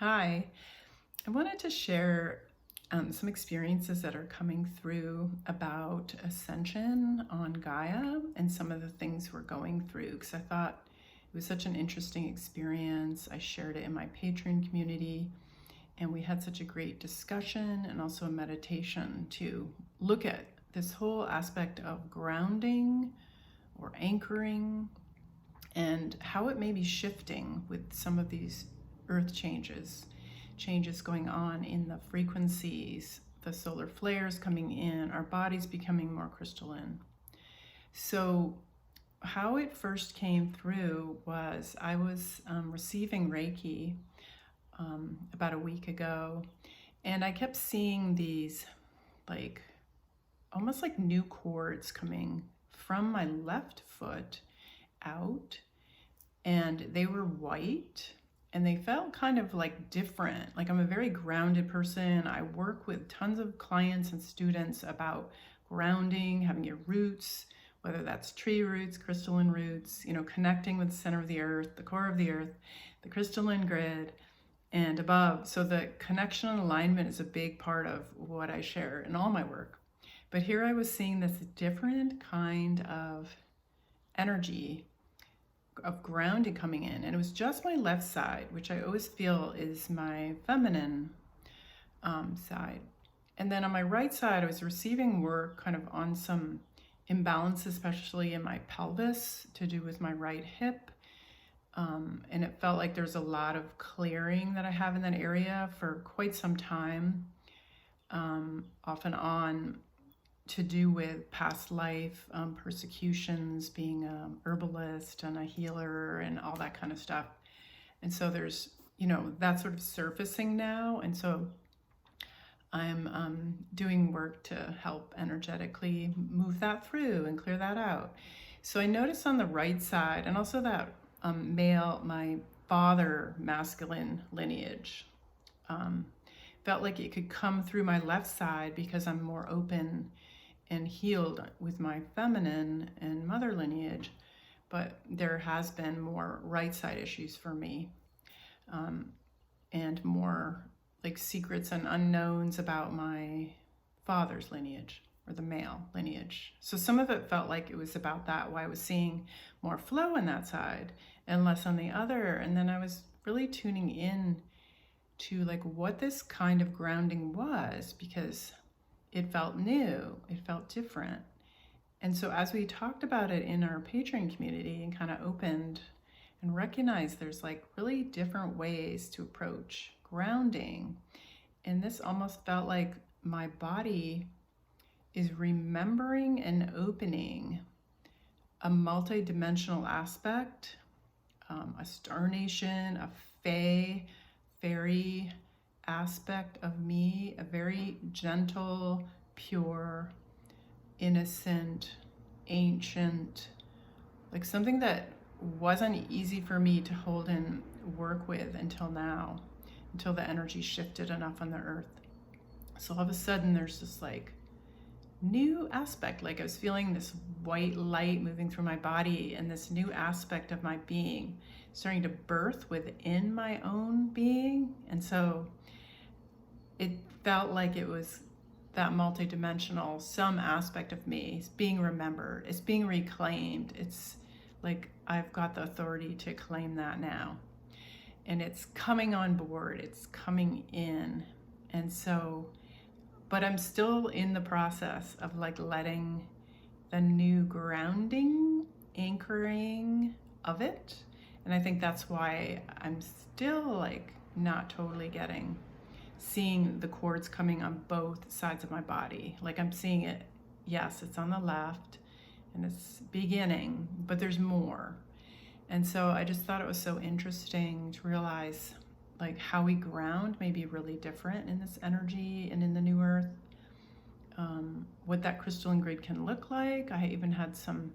Hi, I wanted to share some experiences that are coming through about ascension on Gaia and some of the things we're going through, because I thought it was such an interesting experience. I shared it in my Patreon community, and we had such a great discussion and also a meditation to look at this whole aspect of grounding or anchoring and how it may be shifting with some of these earth changes going on in the frequencies, the solar flares coming in, our bodies becoming more crystalline. So how it first came through was I was receiving Reiki about a week ago, and I kept seeing these almost like new cords coming from my left foot out, and they were white and they felt kind of like different. Like, I'm a very grounded person. I work with tons of clients and students about grounding, having your roots, whether that's tree roots, crystalline roots, connecting with the center of the earth, the core of the earth, the crystalline grid, and above. So the connection and alignment is a big part of what I share in all my work. But here I was seeing this different kind of energy of grounding coming in, and it was just my left side, which I always feel is my feminine side. And then on my right side, I was receiving work kind of on some imbalances, especially in my pelvis, to do with my right hip. And it felt like there's a lot of clearing that I have in that area for quite some time, off and on, to do with past life, persecutions, being an herbalist and a healer and all that kind of stuff. And so there's, that sort of surfacing now. And so I'm doing work to help energetically move that through and clear that out. So I noticed on the right side, and also that my father masculine lineage, felt like it could come through my left side because I'm more open and healed with my feminine and mother lineage, but there has been more right side issues for me, and more like secrets and unknowns about my father's lineage, or the male lineage. So some of it felt like it was about that, why I was seeing more flow on that side and less on the other. And then I was really tuning in to like what this kind of grounding was, because it felt new, it felt different. And so as we talked about it in our Patreon community and kind of opened and recognized there's like really different ways to approach grounding, and this almost felt like my body is remembering and opening a multi-dimensional aspect, a star nation, a fairy aspect of me, a very gentle, pure, innocent, ancient, like something that wasn't easy for me to hold and work with until now, until the energy shifted enough on the earth. So all of a sudden there's this like new aspect, like I was feeling this white light moving through my body, and this new aspect of my being starting to birth within my own being. And so it felt like it was that multidimensional, some aspect of me is being remembered, it's being reclaimed. It's like I've got the authority to claim that now. And it's coming on board, it's coming in. And so, but I'm still in the process of like letting the new grounding, anchoring of it. And I think that's why I'm still like not totally seeing the cords coming on both sides of my body. Like I'm seeing it, yes, it's on the left and it's beginning, but there's more. And so I just thought it was so interesting to realize like how we ground may be really different in this energy and in the new earth. What that crystalline grid can look like. I even had some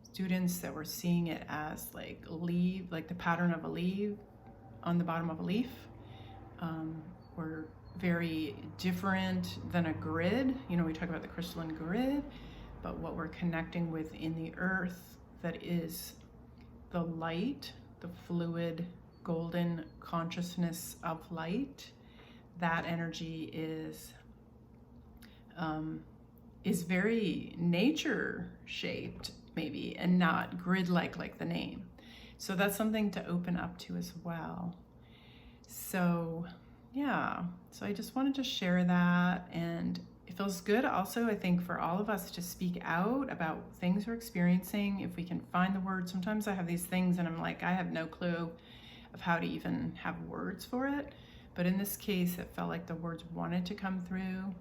students that were seeing it as like the pattern of a leaf on the bottom of a leaf. Were very different than a grid. We talk about the crystalline grid, but what we're connecting with in the earth, that is the light, the fluid golden consciousness of light, that energy is very nature shaped maybe, and not grid-like the name. So that's something to open up to as well. So yeah, so I just wanted to share that, and it feels good also, I think, for all of us to speak out about things we're experiencing if we can find the words. Sometimes I have these things and I'm like, I have no clue of how to even have words for it. But in this case, it felt like the words wanted to come through.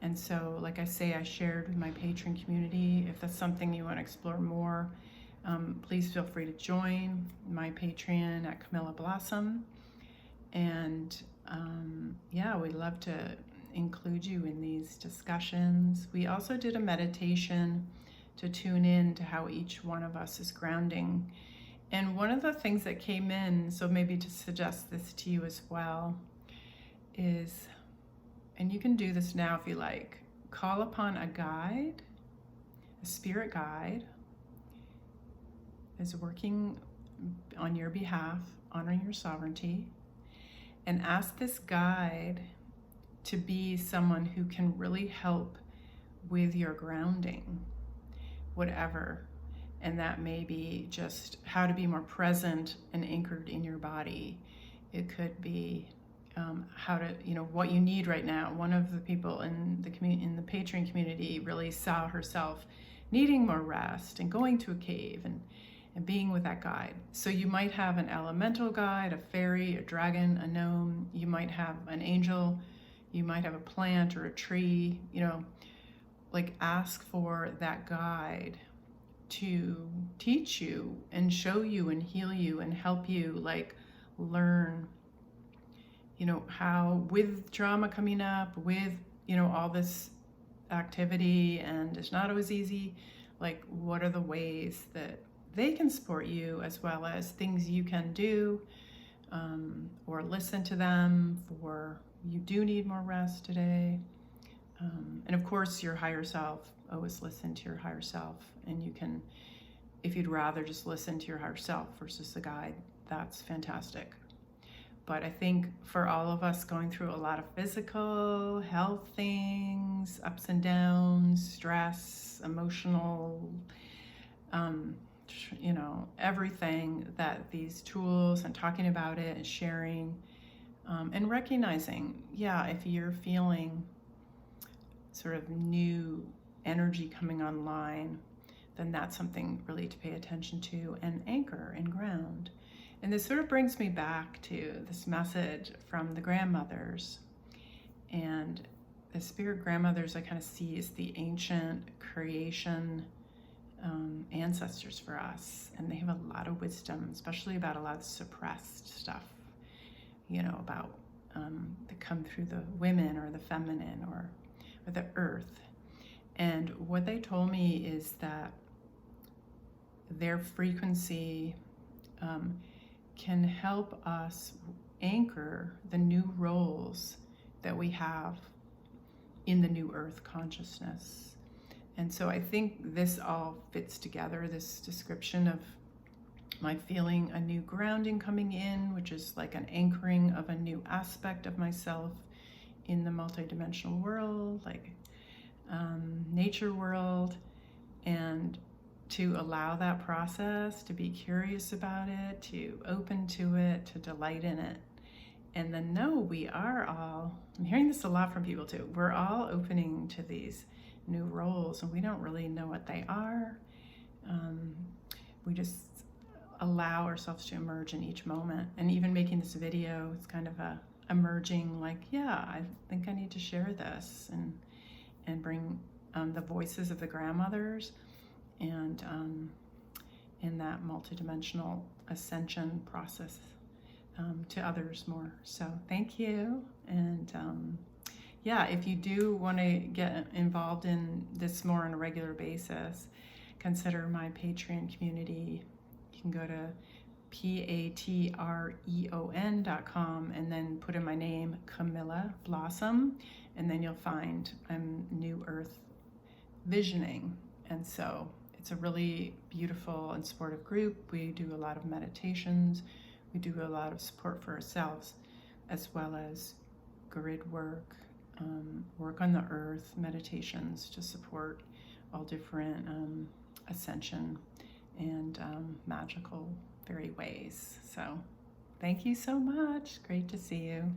And so, like I say, I shared with my Patreon community. If that's something you want to explore more, please feel free to join my Patreon at CamillaBlossom. And yeah, we'd love to include you in these discussions. We also did a meditation to tune in to how each one of us is grounding. And one of the things that came in, so maybe to suggest this to you as well, is, and you can do this now if you like, call upon a guide, a spirit guide, is working on your behalf, honoring your sovereignty, and ask this guide to be someone who can really help with your grounding, whatever. And that may be just how to be more present and anchored in your body. It could be how to, what you need right now. One of the people in the Patreon community really saw herself needing more rest and going to a cave and being with that guide. So you might have an elemental guide, a fairy, a dragon, a gnome. You might have an angel. You might have a plant or a tree. Like, ask for that guide to teach you and show you and heal you and help you, like, learn, how, with trauma coming up, with, all this activity, and it's not always easy, like, what are the ways that they can support you, as well as things you can do, or listen to them for, you do need more rest today. And of course, your higher self, always listen to your higher self. And you can, if you'd rather just listen to your higher self versus the guide, that's fantastic. But I think for all of us going through a lot of physical health things, ups and downs, stress, emotional, everything, that these tools and talking about it and sharing, and recognizing, if you're feeling sort of new energy coming online, then that's something really to pay attention to and anchor and ground. And this sort of brings me back to this message from the grandmothers. And the spirit grandmothers I kind of see as the ancient creation ancestors for us. And they have a lot of wisdom, especially about a lot of suppressed stuff, about that come through the women or the feminine or the earth. And what they told me is that their frequency can help us anchor the new roles that we have in the new earth consciousness. And so I think this all fits together, this description of my feeling a new grounding coming in, which is like an anchoring of a new aspect of myself in the multidimensional world, like nature world, and to allow that process, to be curious about it, to open to it, to delight in it. And then know we are all, I'm hearing this a lot from people too, we're all opening to these new roles and we don't really know what they are. We just allow ourselves to emerge in each moment. And even making this video, it's kind of a emerging, like, I think I need to share this and bring the voices of the grandmothers and in that multidimensional ascension process to others more. So thank you. And if you do want to get involved in this more on a regular basis, consider my Patreon community. You can go to patreon.com and then put in my name, Camilla Blossom, and then you'll find I'm New Earth Visioning. And so it's a really beautiful and supportive group. We do a lot of meditations. We we do a lot of support for ourselves, as well as grid work, work on the earth, meditations to support all different ascension and magical fairy ways. So thank you so much. Great to see you.